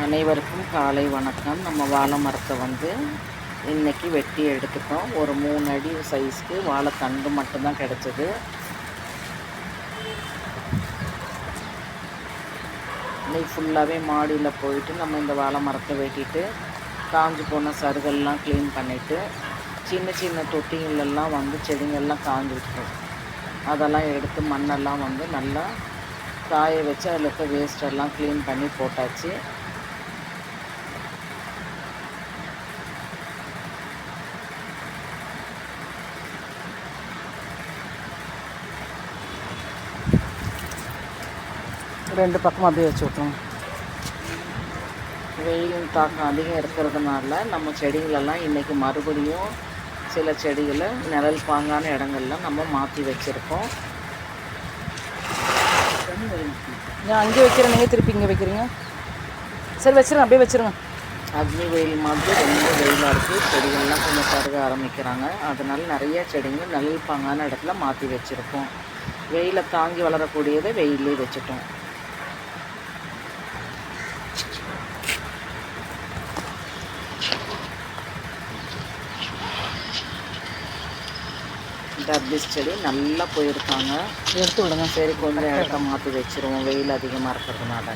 அனைவருக்கும் காலை வணக்கம். நம்ம வாழை மரத்தை இன்றைக்கி வெட்டி எடுத்துட்டோம். ஒரு 3 அடி சைஸ்க்கு வாழைத்தண்டு மட்டும்தான் கிடச்சிது. இன்னைக்கு ஃபுல்லாகவே மாடியில் போயிட்டு நம்ம இந்த வாழை மரத்தை வெட்டிட்டு காஞ்சு போன சருகெல்லாம் க்ளீன் பண்ணிவிட்டு சின்ன சின்ன தொட்டிங்களெல்லாம் செடிங்கள்லாம் காஞ்சிருக்கும். அதெல்லாம் எடுத்து மண்ணெல்லாம் நல்லா காய வச்சு அதில் இருக்க வேஸ்டெல்லாம் க்ளீன் பண்ணி போட்டாச்சு. ரெண்டு பக்கம் அப்படியே வச்சு விட்டோம். வெயில் தாக்கம் அதிகம் இருக்கிறதுனால நம்ம செடிகளெல்லாம் இன்றைக்கி மறுபடியும் சில செடிகளை நிழல் பாங்கான இடங்கள்லாம் நம்ம மாற்றி வச்சுருக்கோம். நான் அங்கே வைக்கிறேன், நீங்கள் திருப்பி இங்கே வைக்கிறீங்க. சரி வச்சுருங்க, அப்படியே வச்சுருங்க. அக்னி வெயில் மாதிரி ரொம்ப வெயிலாக இருக்குது. செடிகள்லாம் கொஞ்சம் கருக ஆரம்பிக்கிறாங்க. அதனால நிறைய செடிகள் நிழல் பாங்கான இடத்துல மாற்றி வச்சுருக்கோம். வெயிலை தாங்கி வளரக்கூடியதை வெயிலே வச்சுட்டோம். டர்பிஸ் செடி நல்லா போயிருக்காங்க, எடுத்து விடுங்க. சரி, கொஞ்சம் இடத்த மாற்றி வச்சுருவோம், வெயில் அதிகமாக இருக்கிறதுனால.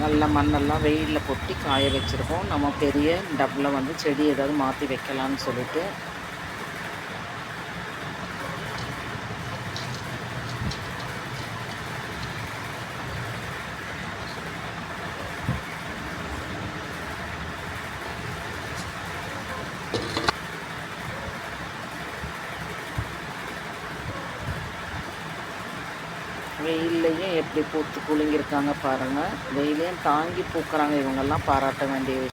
நல்ல மண்ணெல்லாம் வெயிலில் கொட்டி காய வச்சுருக்கோம். நம்ம பெரிய டப்பில் செடி ஏதாவது மாற்றி வைக்கலான்னு சொல்லிட்டு வெயில்லையும் எப்படி பூத்து குலுங்கியிருக்காங்க பாருங்கள். வெயிலையும் தாங்கி பூக்கிறாங்க. இவங்கெல்லாம் பாராட்ட வேண்டிய